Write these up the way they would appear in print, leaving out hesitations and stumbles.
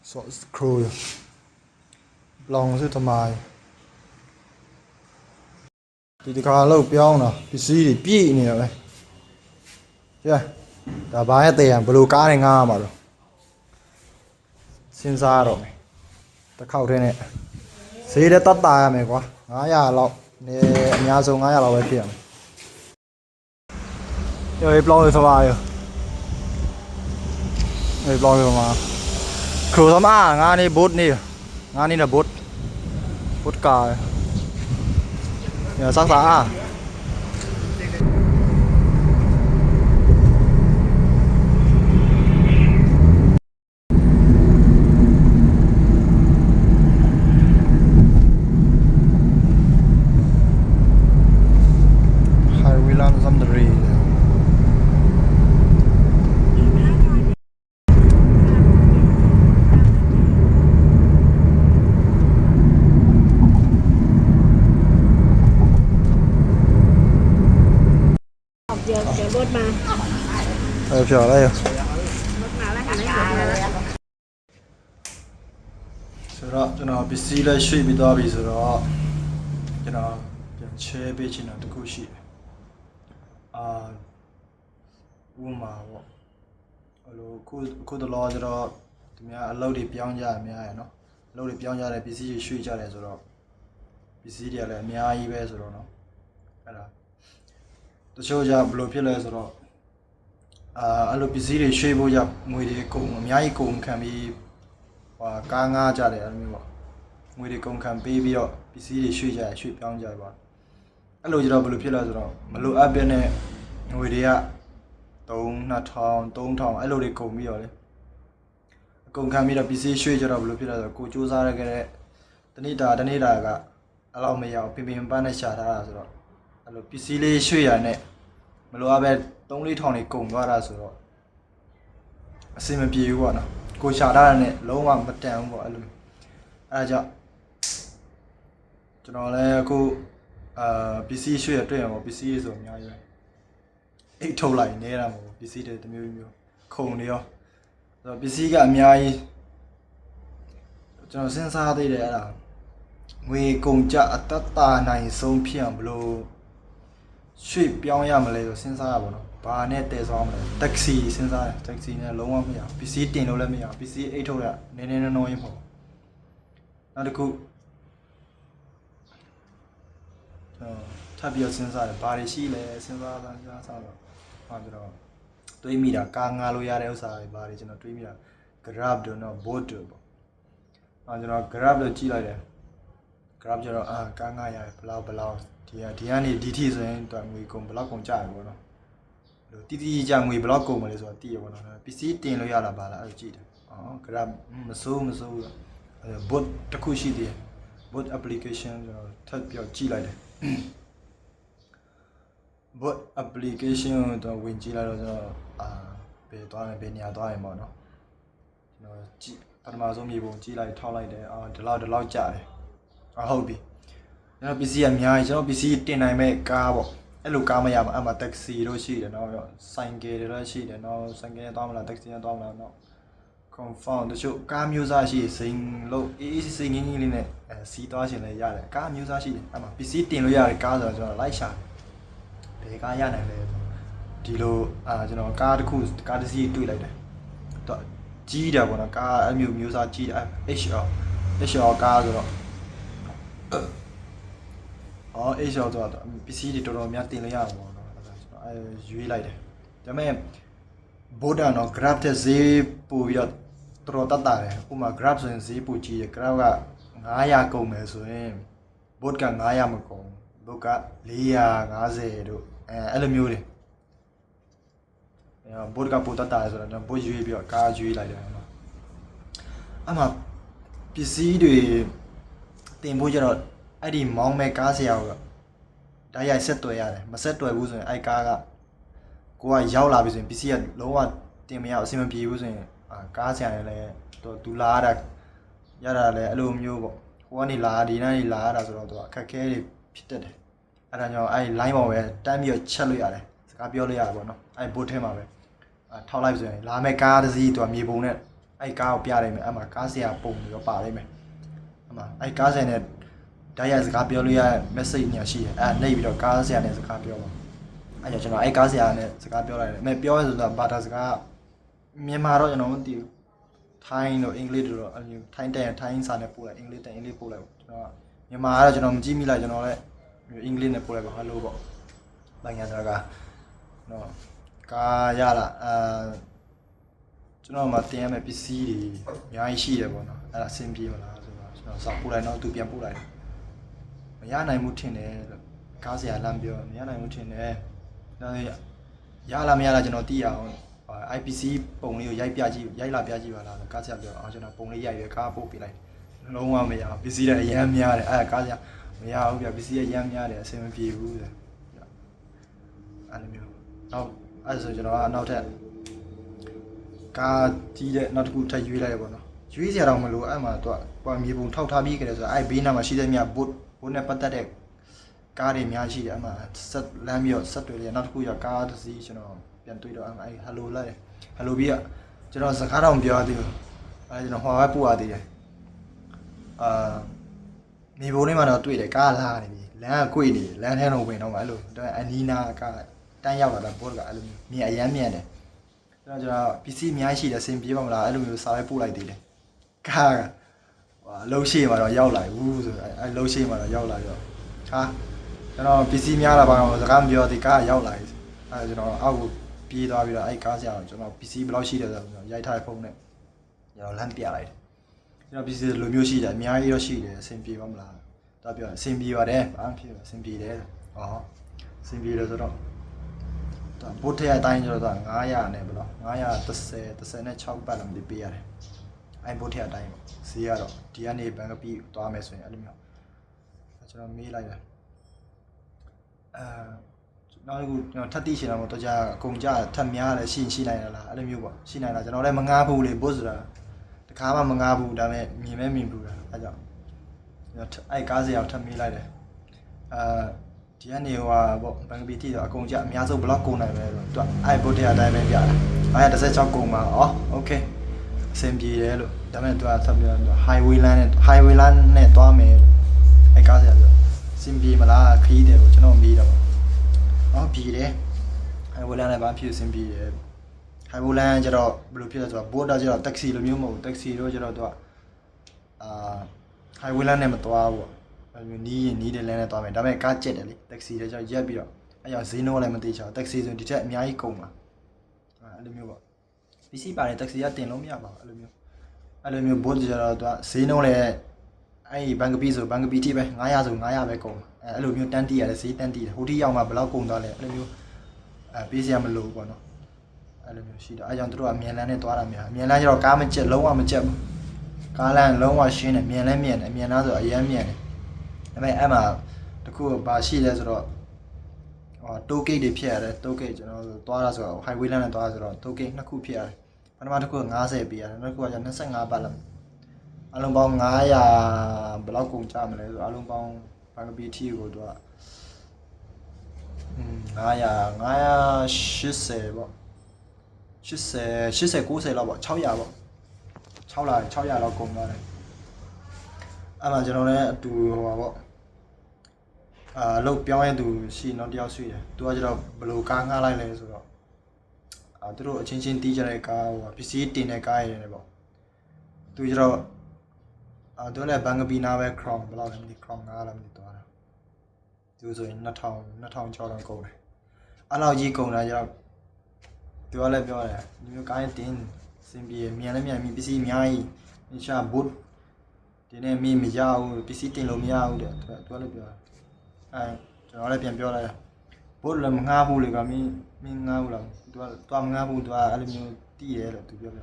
So screw lòng sẽ tham ai thì khá lâu béo nè cái gì để bị nè đây chưa cả ba tiền blue cá này nga mà rồi xin ra rồi ta khâu thế này xí để tắt tài mày quá ngã nhà lọc nè nhà xuống ngã nhà lọc về tiền rồi blog rồi tham ai rồi blog rồi mà khử tham à ngã này bút nè ngã này là bút bút cài nhờ sắc giá giờ bớt mà chờ đây sau đó cho nó bị xí lại suy bị đau bị sau đó cho nó biến chế bị chỉ là được cố xí mà rồi cô đó lo cho nó thì mình lâu đi béo ra mình ai nó lâu đi béo ra này bị xí suy ra này sau đó bị xí đi lại mình ai về sau đó nó cái đó tôi cho ra blue phía lại sau đó alo bị xí đi suy vô ra người đi cùng mình ai cùng tham bị và cá ngã ra đấy anh bảo người đi cùng tham bị rồi bị xí đi suy ra suy béo ra vậy alo cho blue phía lại sau đó mà blue ở bên này người đi tông alo đi cùng bị rồi cùng tham bị là bị xí suy cho blue phía lại cô chú ra cái đấy tani đà cả alo mày vào pin ban này xả ra rồi alo PCလေးရွှေ့ရနဲ့မလိုအပ်ပဲ3-4ထောင်နေကုန်သွားတာဆိုတော့အဆင်မပြေဘူးပေါ့နော်ကိုရှာထားတာနဲ့လုံးဝမတန်ဘူးပေါ့အဲ့လိုအဲ့ဒါကြောင့်ကျွန်တော်လည်းအခုPC ရွှေ့ရတွေ့ရပေါ့ PC ဆိုအများကြီးပဲအိတ်ထုတ်လိုက်နေတာမဟုတ်ဘူး PC တွေတစ်မျိုးမျိုးခုံနေရောဆိုတော့ PC ကအများကြီးကျွန်တော်စဉ်းစားသေးတယ်အဲ့ဒါငွေကုန်ကြအတ္တနိုင်ဆုံးဖြစ်အောင်ဘလို့ရွှေ့ပြောင်းရမလဲဆိုစဉ်းစားရပါတော့ဘာနဲ့တည်ဆောင်မလဲတက္ကစီစဉ်းစားတယ်တက္ကစီနဲ့လုံးဝမရပစ္စည်းတင်လို့လည်းမရပစ္စည်းအိတ်ထုတ်ရနည်းနည်းနော်ရင်းပေါ့နောက်တစ်ခုထပ်ပြီးစဉ်းစားတယ်ဘာတွေရှိလဲစဉ်းစားတော့ဟာကျွန်တော်တွေးမိတာကာငါလို့ရတဲ့ဥစ္စာတွေဘာတွေကျွန်တော်တွေးမိတာ grab တို့နော် boat တို့ပေါ့ကျွန်တော် grab လို့ကြည့်လိုက်တယ် grab ကျတော့ကာငါရတယ်ဘလောက်ဒီကနေဒီထိဆိုရင်တော့ငွေကုန်ဘလောက်ကုန်ကြရပေါ့နော်တီတီကြငွေဘလောက်ကုန်မလဲဆိုတော့တည်ရပေါ့နော်ပစ္စည်းတင်လို့ရတာပါလားအဲ့လိုကြည့်တယ်grab မစိုးbot တစ်ခုရှိသေးတယ် bot application ကျွန်တော်ထပ်ပြီးကြည့်လိုက်တယ် bot application တော့ဝင်ကြည့်လိုက်တော့ကျွန်တော်ဘယ်သွားမယ်ဘယ်နေရာသွားရင်ပေါ့နော်ကျွန်တော်ကြည့်ပထမဆုံးမြေပုံကြည့်လိုက်ထောက်လိုက်တယ်ဒီလောက်ကြာတယ်ဟုတ်ပြီကျွန်တော် PC အများကြီးကျွန်တော် PC တင်နိုင်မဲ့ကားပေါ့အဲ့လိုကားမရပါအမှတက္ကစီတို့ရှိတယ်နော်ဆိုင်ကယ်တွေလည်းရှိတယ်နော်ဆိုင်ကယ်နဲ့သွားမလားတက္ကစီနဲ့သွားမလားနော် confirm တချို့ကားမျိုးစားရှိစိန်လို့အေးစိန်ငင်းလေးနဲ့စီးသွားရှင်လည်းရတယ်ကားမျိုးစားရှိတယ်အမှ PC တင်လို့ရတယ်ကားဆိုတော့ကျွန်တော်လိုက်ရှာဘယ်ကားရနိုင်လဲဒီလိုကျွန်တော်ကားတစ်ခုကားတစ်စီးတွေ့လိုက်တယ်တော့ကြီးတယ်ပေါ့နော်ကားအမျိုးစားကြီးတယ် HR ကားဆိုတော့အေးရှော့တော့ PC တွေတော်တော်များတင်လို့ရမှာပေါ့နော်အဲ့ဒါကျွန်တော်ရွေးလိုက်တယ်ဒါပေမဲ့ board ကတော့ grab တဲ့ဈေးပို့ပြီးတော့တော်တော်တတ်တာတယ်ဥပမာ grab ဆိုရင်ဈေးပိုကြီးတယ် grab က900ကုန်မယ်ဆိုရင် board က900မကုန် board က450တို့အဲ့လိုမျိုးတွေboard ကပိုတတ်တာဆိုတော့ကျွန်တော် board ရွေးပြီးတော့ကားရွေးလိုက်တယ်နော်အဲ့မှာပစ္စည်းတွေတင်ဖို့ကြတော့အဲ့ဒီမောင်းမဲ့ကားဆရာကဓာတ်ရိုက်ဆက်တွယ်ရတယ်မဆက်တွယ်ဘူးဆိုရင်အဲ့ကားကကိုကရောက်လာပြီဆိုရင် PC ကလုံးဝတင်မရအဆင်မပြေဘူးဆိုရင်ကားဆရာလည်းသူလာရတာလည်းအဲ့လိုမျိုးပေါ့ဟိုကနေလာဒီနေ့လာရတာဆိုတော့သူအခက်ခဲတွေဖြစ်တတ်တယ်အဲ့ဒါကြောင့်အဲ့ line ပေါ်ပဲတန်းပြီးတော့ချက်လို့ရတယ်စကားပြောလို့ရတယ်ပေါ့နော်အဲ့ boat ထဲမှာပဲထောက်လိုက်ဆိုရင်လာမဲ့ကားတစ်စီးသူကမြေပုံနဲ့ အဲ့ကားကိုပြလိုက်မယ်အဲ့မှာကားဆရာပုံပြီးတော့ပါလိုက်မယ်အဲ့မှာအဲ့ကားဆရာနဲ့ဓာတ်ရိုက်စကားပြောလို့ရတဲ့ message ညာရှိတယ်အဲ့နှိပ်ပြီးတော့ကားဆရာနဲ့စကားပြောပါအဲ့ကြောင့်ကျွန်တော်အဲ့ကားဆရာနဲ့စကားပြောလိုက်တယ်အဲ့ပြောရဆိုတာဘာသာစကားမြန်မာတော့ကျွန်တော်မသိဘူးထိုင်းတို့အင်္ဂလိပ်တို့တော့အဲ့လိုထိုင်းတဲ့ထိုင်းစာနဲ့ပို့လိုက်အင်္ဂလိပ်တဲ့အင်္ဂလိပ်ပို့လိုက်ပေါ့ကျွန်တော်မြန်မာကတော့ကျွန်တော်မကြည့်မိလိုက်ကျွန်တော်လည်းအင်္ဂလိပ်နဲ့ပို့လိုက်ပါဟယ်လိုပေါ့နိုင်ငံစကားနော်ကားရလာကျွန်တော်မှတင်ရမယ့်ပစ္စည်းတွေအများကြီးရှိတယ်ပေါ့နော်အဲ့ဒါအဆင်ပြေမလားဆိုတော့ကျွန်တော်စာပို့လိုက်တော့သူပြန်ပို့လိုက်မရနိုင်မှုထင်တယ်လို့ကားဆရာလမ်းပြောမရနိုင်မှုထင်တယ်ဒါရလားမရလားကျွန်တော်သိရအောင်IPC ပုံလေးကိုရိုက်လာပြကြည့်ပါလားကားဆရာပြောကျွန်တော်ပုံလေးရိုက်ရကားပို့ပေးလိုက်လုံးဝမရပစ္စည်းတွေအရမ်းများတယ်အဲ့ကားဆရာမရဘူးပြပစ္စည်းအရမ်းများတယ်အဆင်မပြေဘူးတဲ့အဲ့လိုမျိုးနောက်အဲ့ဆိုကျွန်တော်ကနောက်ထပ်ကားကြီးတဲ့နောက်တစ်ခုထပ်ရွေးလိုက်ရပေါ့နော်ရွေးစရာတော့မလိုအဲ့မှာသူကမြေပုံထောက်ထားပြီးကြတယ်ဆိုတော့အဲ့ဘေးနားမှာရှိတဲ့မြဘုတ်နဲ့ပတ်သက်တဲ့ကားတွေအများကြီးတယ်အဲ့မှာဆက်လမ်းပြီးတော့ဆက်တွေ့တယ်နောက်တစ်ခုရကားတစ်စီးကျွန်တော်ပြန်တွေ့တော့အဲ့ဟယ်လိုလိုက်ဟယ်လိုပြီးကျွန်တော်စကားတော့မပြောသေးဘူးအဲ့ကျွန်တော်ဟွာပဲပို့ရသေးတယ်မြေပုံလေးမှာတော့တွေ့တယ်ကားလာနေပြီလမ်းကကွေ့နေလမ်းထဲတော့ဝင်တော့မှအဲ့လိုအနီးနာကတန်းရောက်လာတာဘုတ်ကအဲ့လိုမြင်အရမ်းမြင်တယ်ကျွန်တော်ပစ္စည်းအများကြီးရှိတယ်အဆင်ပြေပါမလားအဲ့လိုမျိုးစာပဲပို့လိုက်သေးတယ်ကားကအလုံးရှိမှတော့ရောက်လာဘူးဆိုအဲ့လုံးရှိမှတော့ရောက်လာရောဟာကျွန်တော်ပစ္စည်းများလာပါတော့စကားမပြောသေးကားရောက်လာပြီအဲ့ကျွန်တော်အောက်ကိုပြေးသွားပြီးတော့အဲ့ကားဆရာကျွန်တော်ပစ္စည်းဘယ်လောက်ရှိတယ်ဆိုတော့ရိုက်ထားတဲ့ဖုန်းနဲ့ကျွန်တော်လမ်းပြလိုက်တယ်ကျွန်တော်ပစ္စည်းလိုမျိုးရှိတယ်အများကြီးတော့ရှိတယ်အဆင်ပြေပါမလားတော့ပြောအဆင်ပြေပါတယ်ဘာမှဖြစ်ဘူးအဆင်ပြေတယ်ဟောအဆင်ပြေတယ်ဆိုတော့ဘုတ်ထရအတိုင်းကျတော့900နဲ့ဘယ်လောက်936ပတ်လည်းမသိပေးရတယ်အဲ့ဘုတ်ထရအတိုင်းပေါ့ဈေးကတော့ဒီကနေဘန်ကပြီးသွားမယ်ဆိုရင်အဲ့လိုမျိုးကျွန်တော်မေးလိုက်တယ်နောက်တစ်ခုကျွန်တော်ထပ်သိချင်တာပေါ့တော့ကြာအကုန်ကြထပ်များတယ်ရှိနိုင်လားအဲ့လိုမျိုးပေါ့ရှိနိုင်လားကျွန်တော်လည်းမငားဘူးလေဘုတ်ဆိုတာတခါမှမငားဘူးဒါပေမဲ့မြင်ဘူးလားအဲ့ကြောင့်အဲ့ကားစရာထပ်မေးလိုက်တယ်ဒီကနေဟိုပေါ့ဘန်ကပီတီတော့အကုန်ကြအများဆုံးဘလော့ကုန်နိုင်ပဲဆိုတော့အဲ့ဘုတ်တရားအတိုင်းပဲပြတာ916ကုန်ပါโอเคအဆင်ပြေတယ်လို့ဒါပေမဲ့သူကဆက်ပြီးတော့ highway land နဲ့သွားမယ်အဲ့ကားစရာပြောအဆင်ပြေမလားခရီးတယ်ကိုကျွန်တော်မေးတော့ပြေတယ် highway land နဲ့ဘာဖြစ်အဆင်ပြေတယ် highway land ကျတော့ဘယ်လိုဖြစ်လဲဆိုတော့ border ကျတော့ taxi လိုမျိုးမဟုတ်ဘူး taxi တော့ကျတော့သူကhighway land နဲ့မသွားဘူးအဲ့လိုနီးတယ်လမ်းနဲ့သွားမယ်ဒါပေမဲ့ကားကျက်တယ်လေတက္ကစီလည်းကျတော့ရက်ပြီးတော့အဲ့ကြောင့်ဈေးနှုန်းလည်းမသိချောတက္ကစီဆိုရင်ဒီထက်အများကြီးကုန်ပါအဲ့လိုမျိုးပေါ့ပစ္စည်းပါတယ်တက္ကစီကတင်လို့မရပါဘူးအဲ့လိုမျိုးဘုတ်ကျတော့သူကဈေးနှုန်းလည်းအဲ့ဘန်ကပီဆိုဘန်ကပီထိပဲ900ဆို900ပဲကုန်အဲ့လိုမျိုးတန်းတီးရတယ်ဈေးတန်းတီးတယ်ဟိုထိရောက်မှဘယ်လောက်ကုန်သွားလဲအဲ့လိုမျိုးပေးစရာမလိုဘူးပေါ့နော်အဲ့လိုမျိုးရှိတော့အဲ့ကြောင့်တို့ကအမြန်လန်းနဲ့သွားတာများအမြန်လန်းကျတော့ကားမကျက်လုံးဝမကျက်ဘူးကားလန်းလုံးဝရှင်းတယ်မြန်လည်းမြန်တယ်အမြန်လားဆိုအရင်မြန်တယ်ဒါပေမဲ့အဲ့မှာတခုဘာရှိလဲဆိုတော့တိုးဂိတ်တွေဖြစ်ရတယ်တိုးဂိတ်ကျွန်တော်သွားတာဆိုတော့ highway line နဲ့သွားဆိုတော့တိုးဂိတ်နှစ်ခုဖြစ်ရတယ်ပထမတစ်ခုက90ပေးရတယ်နောက်တစ်ခုက25ပတ်လောက်အလုံးပေါင်း900ဘယ်လောက်ကုန်ကြမလဲဆိုတော့အလုံးပေါင်းဘန်ကပီတီကိုတော့980ပေါ့80 90လောက်ပေါ့600ပေါ့600လောက်ကုန်သွားတယ်အဲ့မှာကျွန်တော်လည်းအတူဟိုပါပေါ့လောက်ပြောင်းရသူရှိနောက်တယောက်ရှိတယ်သူကကျတော့ဘယ်လိုကားငှားလိုက်လဲဆိုတော့သူတို့အချင်းချင်းတီးကြတဲ့ကားဟိုပစ္စည်းတင်တဲ့ကားရတယ်ပေါ့သူကျတော့သူလည်းဘန်ကပီနာပဲ crown ဘယ်လောက်လဲမသိ crown ငှားလာမသိသွားတာသူဆိုရင်2000ကျော်တော့ကုန်တယ်အဲ့လောက်ကြီးကုန်တာကျတော့သူကလည်းပြောတယ်ဒီမျိုးကားတင်စင်ပြေမြန်လည်းမြန်ပြီပစ္စည်းအများကြီးရှာဘုတ်ဒီနေ့မရဘူးပစ္စည်းတင်လို့မရဘူးတဲ့သူကလည်းပြောတယ်ကျွန်တော်လည်းပြန်ပြောလိုက်ဘုတ်လည်းမငှားဘူးလေကမင်းငှားဘူးလားသူကသွားမငှားဘူးသူကအဲ့လိုမျိုးတီးတယ်လို့သူပြောပြ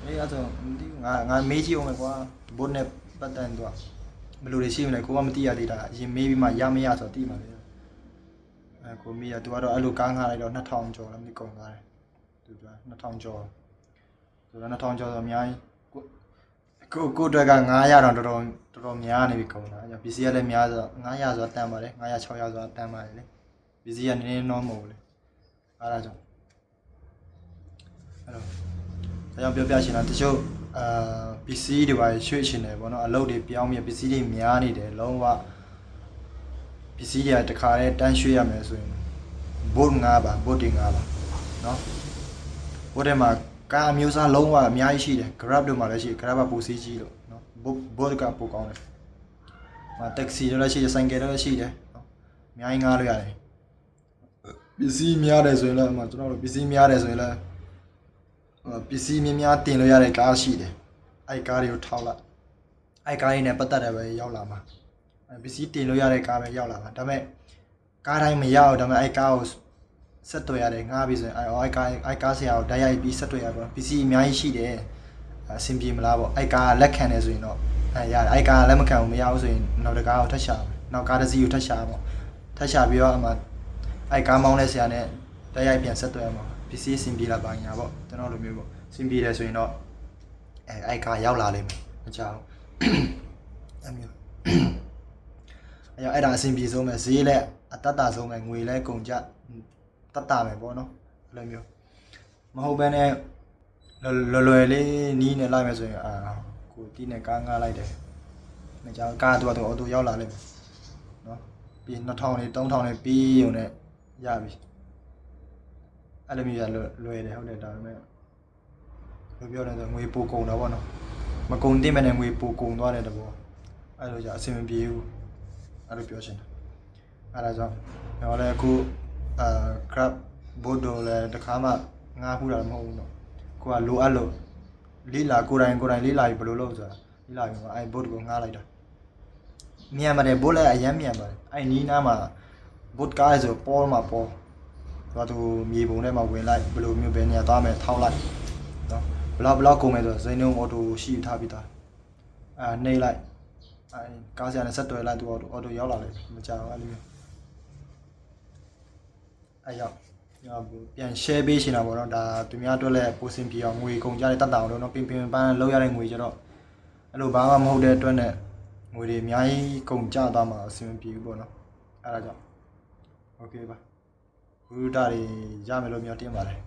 အေးအဲ့ဆိုမသိဘူးငါမေးကြည့်အောင်မယ်ကွာဘုတ်နဲ့ပတ်တန်သူကဘယ်လိုတွေရှိမလဲကိုကမသိရသေးတာအရင်မေးပြီးမှရမရဆိုတော့သိမှာလေကိုမေးရသူကတော့အဲ့လိုကားငှားလိုက်တော့2000ကျော်လည်းမသိကုန်သွားတယ်သူက2000ကျော်ဆိုတော့2000ကျော်ဆိုအများကြီးကိုအတွက်က900တော့တော်တော်များနေပြီကုန်တာအဲပစ္စည်းကလည်းများဆိုတော့900ဆိုတာတန်ပါတယ်900 600ဆိုတာတန်ပါတယ်လေပစ္စည်းကနည်းနည်း normal လေအားဒါကြောင့်အဲ့တော့ ဒါကြောင့်ပြောပြချင်တာတချို့ပစ္စည်းတွေပါရွှေ့ချင်တယ်ပေါ့နော်အလုပ်တွေပြောင်းပြီးပစ္စည်းတွေများနေတယ်လုံးဝပစ္စည်းတွေတခါတည်းတန်းရွှေ့ရမယ်ဆိုရင်ဘုတ်9ပါဘုတ်တွေ9ပါနော်ဘုတ်ထဲမှာကားမျိုးစားလုံးဝအများကြီးရှိတယ် Grab တို့မှာလည်းရှိတယ် Grab ကပိုစီးကြီးလို့နော်ဘုတ်ကပိုကောင်းတယ်မှာတက္ကစီတို့လည်းရှိတယ်ဆိုင်ကယ်တို့လည်းရှိတယ်နော်အများကြီးငှားလို့ရတယ်ပစ္စည်းများတယ်ဆိုရင်လည်းကျွန်တော်တို့ပစ္စည်းများတယ်ဆိုရင်လည်းပစ္စည်းများတင်လို့ရတဲ့ကားရှိတယ်အဲ့ကားတွေကိုထောက်လိုက်အဲ့ကားတွေနဲ့ပတ်သက်တယ်ပဲရောက်လာမှာပစ္စည်းတင်လို့ရတဲ့ကားပဲရောက်လာမှာဒါပေမဲ့ကားတိုင်းမရအောင်ဒါပေမဲ့အဲ့ကားကိုဆက်တွေ့ရတယ်ငှားပြီးဆိုရင်အဲ့ကားဆရာကိုတိုက်ရိုက်ပြီးဆက်တွေ့ရပါပစ္စည်းအများကြီးရှိတယ်အဆင်ပြေမလားပေါ့အဲ့ကားလက်ခံတယ်ဆိုရင်တော့ရတယ်အဲ့ကားလက်မခံဘူးမရဘူးဆိုရင်နောက်တစ်ကားကိုထပ်ရှာနောက်ကားတစ်စီးကိုထပ်ရှာပေါ့ထပ်ရှာပြီးတော့အမှအဲ့ကားမောင်းတဲ့ဆရာနဲ့တိုက်ရိုက်ပြန်ဆက်တွေ့ရမှာပစ္စည်းအဆင်ပြေလာပါညာပေါ့ကျွန်တော်လိုမျိုးပေါ့အဆင်ပြေတယ်ဆိုရင်တော့အဲ့ကားရောက်လာလိမ့်မယ်မကြောက်အဲ့မျိုးအဲ့ဒါအဆင်ပြေဆုံးပဲဈေးလည်းအတတ်တာဆုံးပဲငွေလည်းကုန်ကြတတ်တာပဲပေါ့နော်အဲ့လိုမျိုးမဟုတ်ဘဲနဲ့လွယ်လေးနီးနေလိုက်မယ်ဆိုရင်ကိုတီးနဲ့ကားငားလိုက်တယ်မကြောက်ကားတော့အော်တိုရောက်လာလိမ့်မယ်နော်ပြီး2000လေး3000လေးပြီးရုံနဲ့ရပြီအဲ့လိုမျိုးရလွယ်တယ်ဟုတ်တယ်ဒါပေမဲ့လိုပြောတယ်ဆိုငွေပိုကုန်တာပေါ့နော်မကုန်တင်မဲ့ငွေပိုကုန်သွားတဲ့တဘောအဲ့လိုကြအဆင်မပြေဘူးအဲ့လိုပြောချင်တယ်အဲ့ဒါကြောင့်ကျွန်တော်လည်းအခုGrab boat တို့လည်းတခါမှငားဖူးတာမဟုတ်ဘူးเนาะကိုကလိုအပ်လို့လေးလာကိုယ်တိုင်လေးလာပြီးဘယ်လိုလုပ်ဆိုတာလေးလာပြီးအဲ့ boat ကိုငားလိုက်တာမြန်ပါတယ် boat လည်းအရင်မြန်ပါတယ်အဲ့နီးနားမှာ boat ကားဆိုပေါ်မှာပေါ်သွားသူမြေပုံထဲမှာဝင်လိုက်ဘယ်လိုမျိုးပဲနေရာသွားမယ်ထောက်လိုက်เนาะဘလောက်ကုန်မယ်ဆိုဇိန်းလုံးအော်တိုရှိထားပြီးသားနှိမ့်လိုက်ကားဆရာနဲ့ဆက်တွယ်လိုက်သူအော်တိုရောက်လာလိုက်မကြောက်အဲ့လိုမျိုးအဲ့ရောက်ပြန် share ပေးရှင်တာပေါ့နော်ဒါသူများအတွက်လည်းပိုစင်ပြအောင်ငွေကုန်ကြတဲ့တတ်တာအောင်လို့နော်ပင်ပန်းလောက်ရတဲ့ငွေကြတော့အဲ့လိုဘာမှမဟုတ်တဲ့အတွက်နဲ့ငွေတွေအများကြီးကုန်ကြသွားမှာအဆင်မပြေဘူးပေါ့နော်အဲ့ဒါကြောင့် okay ပါဘုရားတွေရမယ်လို့မျှော်လင့်ပါတယ်